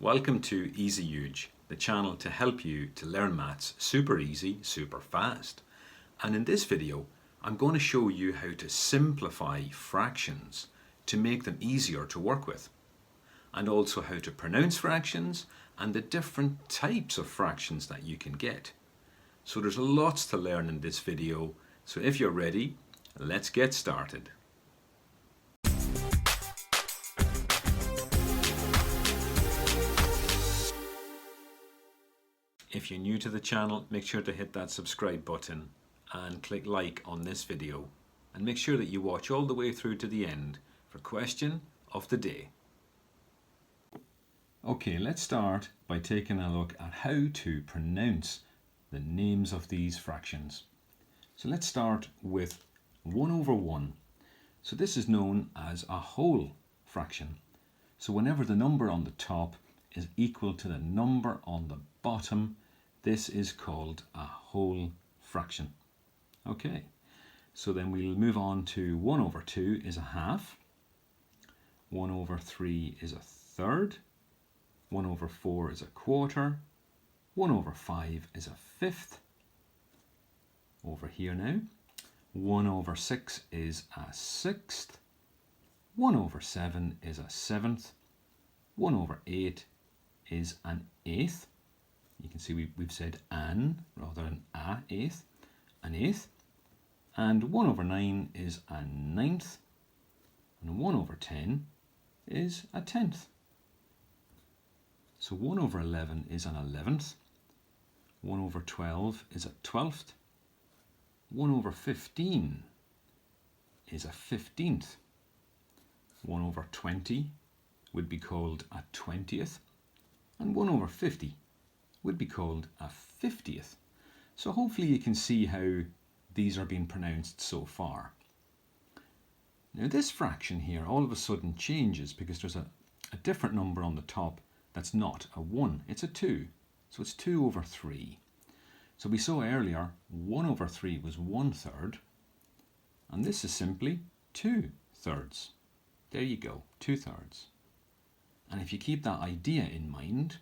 Welcome to EasyEuge, the channel to help you to learn maths super easy, super fast. And in this video, I'm going to show you how to simplify fractions to make them easier to work with. And also how to pronounce fractions and the different types of fractions that you can get. So there's lots to learn in this video. So if you're ready, let's get started. If you're new to the channel, make sure to hit that subscribe button and click like on this video. And make sure that you watch all the way through to the end for question of the day. Okay, let's start by taking a look at how to pronounce the names of these fractions. So let's start with 1 over 1. So this is known as a whole fraction. So whenever the number on the top is equal to the number on the bottom, this is called a whole fraction. Okay, so then we'll move on to 1 over 2 is a half, 1 over 3 is a third, 1 over 4 is a quarter, 1 over 5 is a fifth. Over here now, 1 over 6 is a sixth, 1 over 7 is a seventh, 1 over 8 is an eighth. You can see we've said an rather than a eighth, an eighth. And 1 over 9 is a ninth, and 1 over 10 is a tenth. So 1 over 11 is an 11th, 1 over 12 is a 12th, 1 over 15 is a 15th, 1 over 20 would be called a 20th, and 1 over 50 would be called a 50th. So hopefully you can see how these are being pronounced so far. Now this fraction here all of a sudden changes because there's a different number on the top that's not a 1, it's a 2. So it's 2 over 3. So we saw earlier 1 over 3 was 1/3, and this is simply 2/3. There you go, 2/3. And if you keep that idea in mind,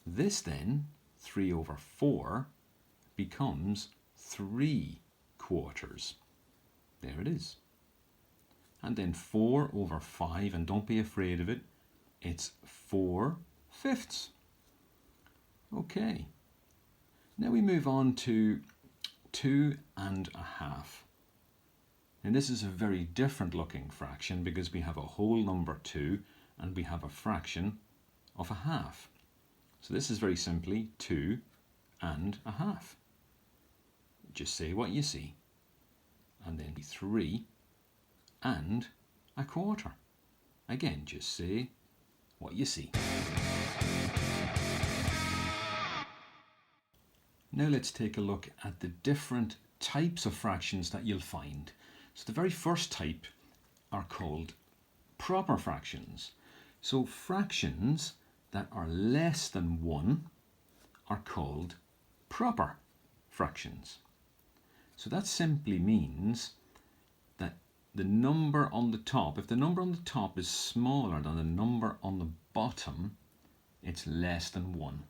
this then, 3 over 4, becomes 3/4. There it is. And then 4 over 5, and don't be afraid of it, it's 4/5. Okay. Now we move on to 2 1/2. And this is a very different looking fraction because we have a whole number 2 and we have a fraction of a half. So this is very simply 2 1/2. Just say what you see. And then 3 1/4. Again, just say what you see. Now let's take a look at the different types of fractions that you'll find. So the very first type are called proper fractions. So fractions that are less than 1 are called proper fractions. So that simply means that the number on the top, if the number on the top is smaller than the number on the bottom, it's less than 1.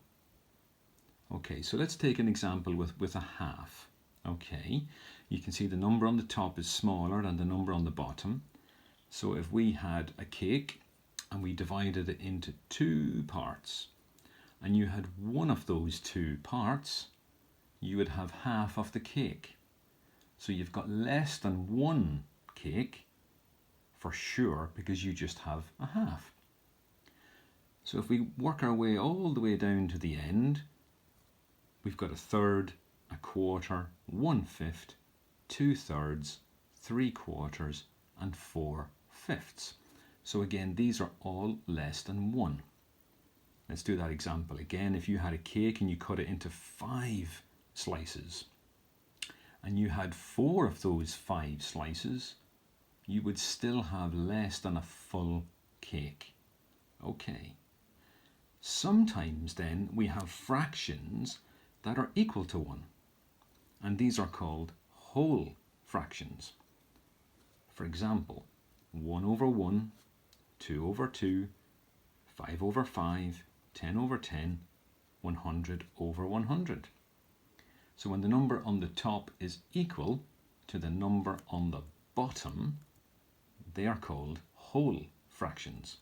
Okay, so let's take an example with a half. Okay, you can see the number on the top is smaller than the number on the bottom. So if we had a cake and we divided it into 2 parts, and you had one of those 2 parts, you would have half of the cake. So you've got less than 1 cake for sure because you just have a half. So if we work our way all the way down to the end, we've got a third, a quarter, 1/5, 2/3, 3/4, and 4/5. So again, these are all less than 1. Let's do that example again. If you had a cake and you cut it into 5 slices, and you had 4 of those 5 slices, you would still have less than a full cake. Okay. Sometimes then we have fractions that are equal to 1, and these are called whole fractions. For example, 1 over 1, 2 over 2, 5 over 5, 10 over 10, 100 over 100. So when the number on the top is equal to the number on the bottom, they are called whole fractions.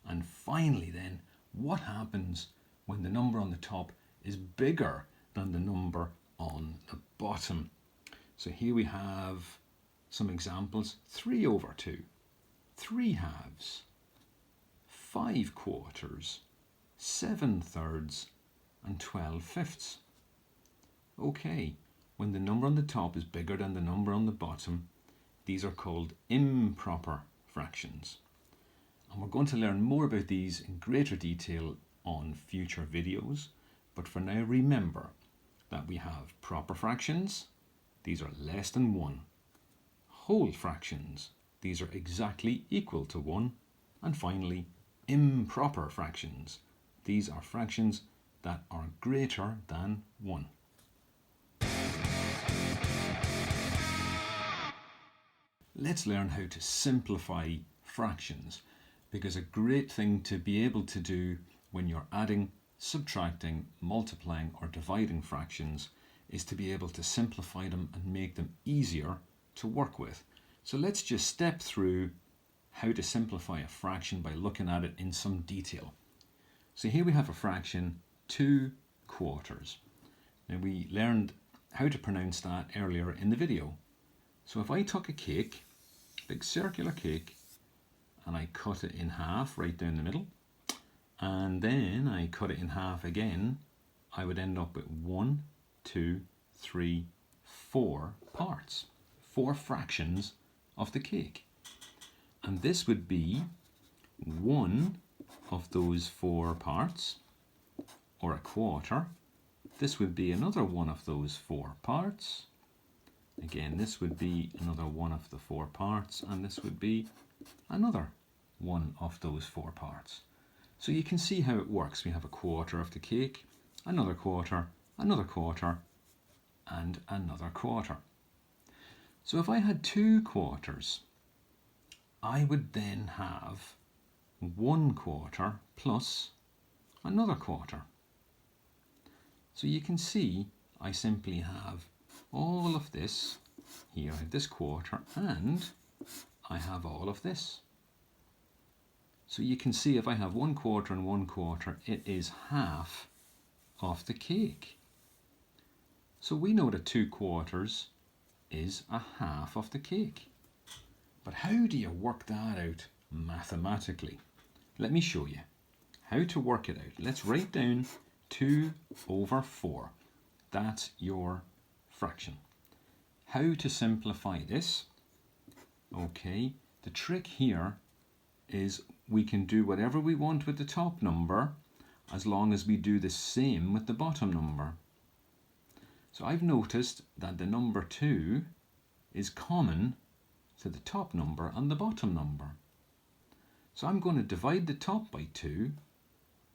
And finally then, what happens when the number on the top is bigger than the number on the bottom? So here we have some examples. 3 over 2, 3 halves, 5 quarters, 7 thirds, and 12 fifths. Okay, when the number on the top is bigger than the number on the bottom, these are called improper fractions. And we're going to learn more about these in greater detail on future videos. But for now, remember that we have proper fractions. These are less than 1. Whole fractions. These are exactly equal to 1. And finally, improper fractions. These are fractions that are greater than 1. Let's learn how to simplify fractions, because a great thing to be able to do when you're adding, subtracting, multiplying or dividing fractions is to be able to simplify them and make them easier to work with. So let's just step through how to simplify a fraction by looking at it in some detail. So here we have a fraction 2 quarters. Now we learned how to pronounce that earlier in the video. So if I took a cake, big circular cake, and I cut it in half right down the middle, and then I cut it in half again, I would end up with 1, 2, 3, 4 parts, 4 fractions of the cake. And this would be one of those 4 parts, or a quarter. This would be another one of those 4 parts. Again, this would be another one of the 4 parts, and this would be another one of those 4 parts. So you can see how it works. We have a quarter of the cake, another quarter, and another quarter. So if I had 2 quarters, I would then have 1 quarter plus another quarter. So you can see I simply have all of this. Here I have this quarter and I have all of this. So you can see if I have 1 quarter and 1 quarter, it is half of the cake. So we know that 2 quarters is a half of the cake. But how do you work that out mathematically? Let me show you how to work it out. Let's write down 2 over 4. That's your fraction. How to simplify this? Okay, the trick here is we can do whatever we want with the top number as long as we do the same with the bottom number. So I've noticed that the number 2 is common to the top number and the bottom number. So I'm going to divide the top by 2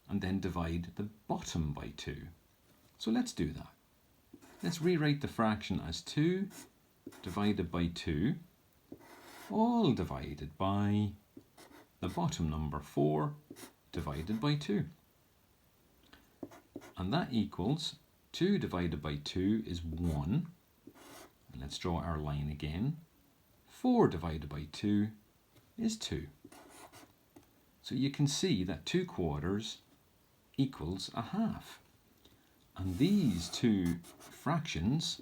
and then divide the bottom by 2. So let's do that. Let's rewrite the fraction as 2 divided by 2, all divided by the bottom number 4 divided by 2. And that equals 2 divided by 2 is 1. And let's draw our line again. 4 divided by 2 is 2. So you can see that 2 quarters equals a half. And these 2 fractions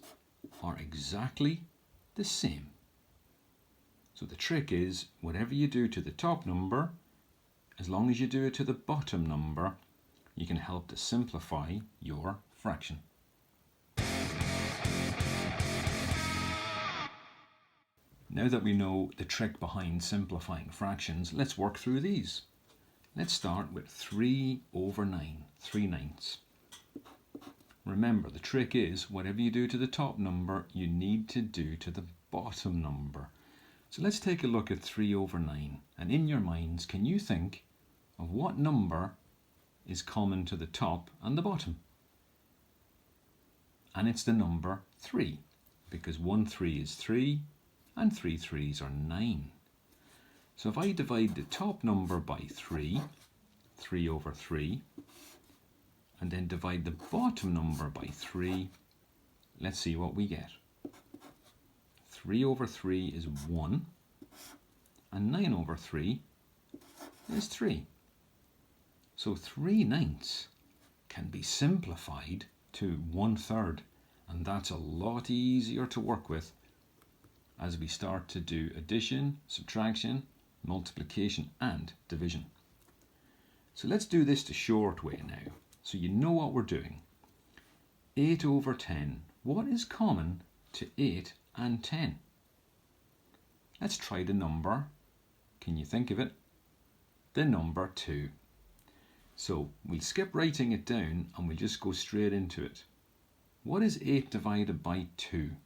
are exactly the same. So the trick is, whatever you do to the top number, as long as you do it to the bottom number, you can help to simplify your fraction. Now that we know the trick behind simplifying fractions, let's work through these. Let's start with 3 over 9, 3/9. Remember, the trick is, whatever you do to the top number, you need to do to the bottom number. So let's take a look at 3 over 9. And in your minds, can you think of what number is common to the top and the bottom? And it's the number 3, because 1 3 is 3 and 3 3s are 9. So if I divide the top number by 3, 3 over 3, and then divide the bottom number by 3, let's see what we get. 3 over 3 is 1, and 9 over 3 is 3. So 3/9 can be simplified to 1/3, and that's a lot easier to work with as we start to do addition, subtraction, multiplication and division. So let's do this the short way now, so you know what we're doing. 8 over 10. What is common to 8 and 10? Let's try the number. Can you think of it? The number 2. So we'll skip writing it down and we'll just go straight into it. What is 8 divided by 2?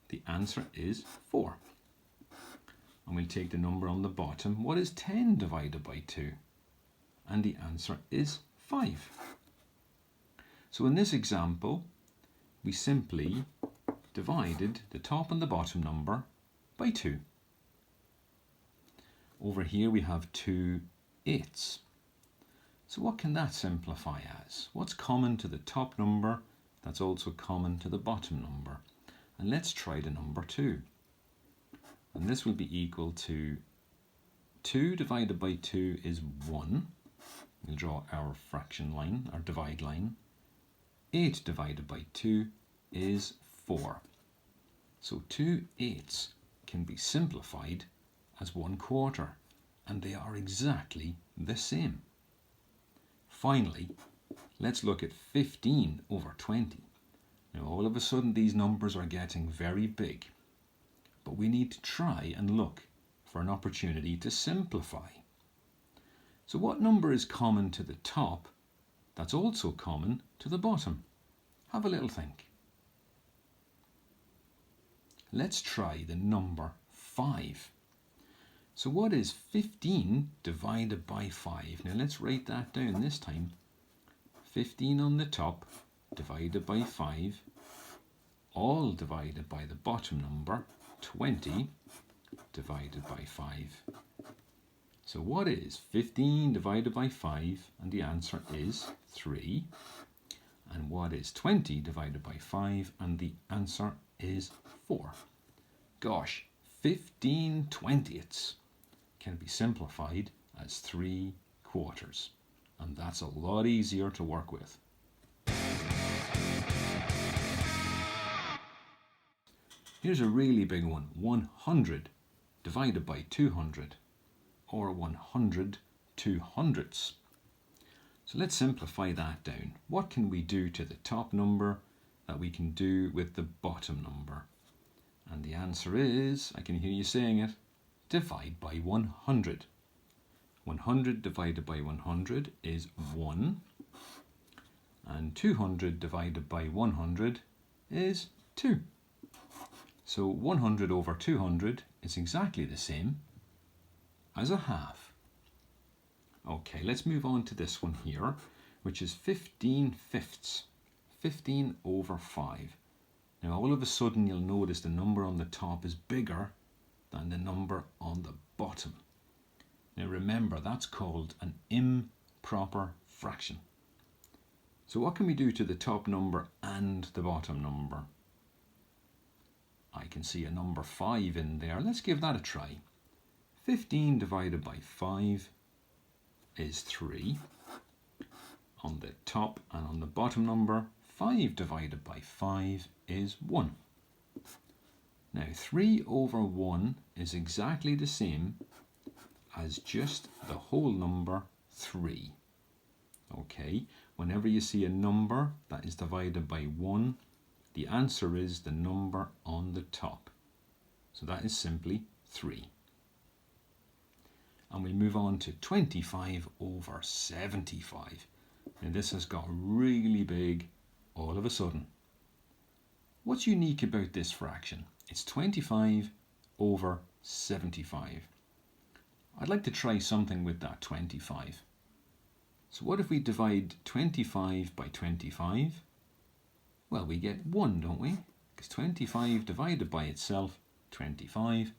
The answer is 4. And we'll take the number on the bottom. What is 10 divided by 2? And the answer is 5. So in this example, we simply divided the top and the bottom number by 2. Over here we have 2 8s. So what can that simplify as? What's common to the top number that's also common to the bottom number? And let's try the number 2. And this will be equal to 2 divided by 2 is 1. We'll draw our fraction line, our divide line. 8 divided by 2 is 4. So 2 8s can be simplified as 1/4, and they are exactly the same. Finally, let's look at 15 over 20. Now all of a sudden these numbers are getting very big, but we need to try and look for an opportunity to simplify. So what number is common to the top that's also common to the bottom? Have a little think. Let's try the number 5. So what is 15 divided by 5? Now let's write that down this time. 15 on the top divided by 5, all divided by the bottom number, 20 divided by 5. So what is 15 divided by 5? And the answer is 3. And what is 20 divided by 5? And the answer is 4. Gosh, 15/20 can be simplified as 3/4. And that's a lot easier to work with. Here's a really big one. 100 divided by 200, or 100 200ths. So let's simplify that down. What can we do to the top number that we can do with the bottom number? And the answer is, I can hear you saying it, divide by 100. 100 divided by 100 is 1. And 200 divided by 100 is 2. So 100 over 200 is exactly the same as a half. Okay, let's move on to this one here, which is 15/5. 15 over 5. Now all of a sudden you'll notice the number on the top is bigger than the number on the bottom. Now remember, that's called an improper fraction. So what can we do to the top number and the bottom number? I can see a number 5 in there. Let's give that a try. 15 divided by 5 is 3. On the top and on the bottom number, 5 divided by 5 is 1. Now 3 over 1 is exactly the same as just the whole number 3. Okay, whenever you see a number that is divided by 1, the answer is the number on the top. So that is simply 3. And we move on to 25 over 75. Now this has got really big all of a sudden. What's unique about this fraction? It's 25 over 75. I'd like to try something with that 25. So what if we divide 25 by 25? Well, we get 1, don't we? Because 25 divided by itself, 25,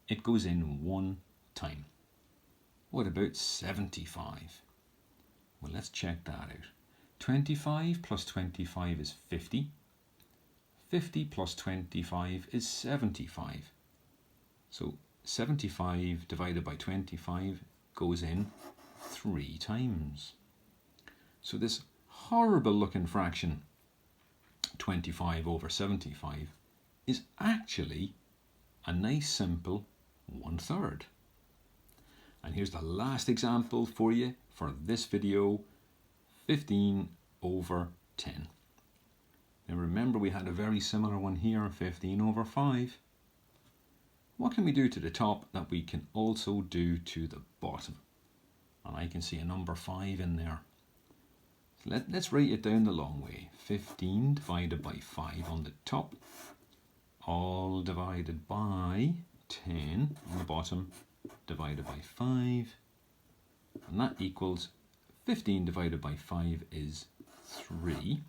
it goes in 1 time. What about 75? Well, let's let's check that out. 25 plus 25 is 50. 50 plus 25 is 75. So 75 divided by 25 goes in 3 times. So this horrible looking fraction, 25 over 75, is actually a nice simple 1/3. And here's the last example for you for this video, 15 over 10. Now remember, we had a very similar one here, 15 over 5. What can we do to the top that we can also do to the bottom? And I can see a number 5 in there. So let's write it down the long way. 15 divided by 5 on the top, all divided by 10 on the bottom, divided by 5. And that equals 15 divided by 5 is 3.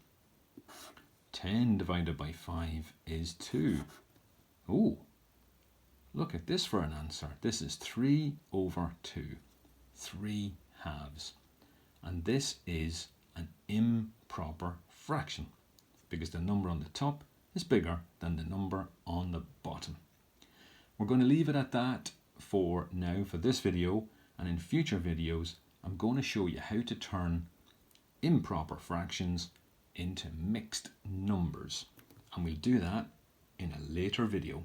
10 divided by 5 is 2. Oh, look at this for an answer. This is 3 over 2. 3 halves. And this is an improper fraction because the number on the top is bigger than the number on the bottom. We're going to leave it at that for now for this video, and in future videos I'm going to show you how to turn improper fractions into mixed numbers, and we'll do that in a later video.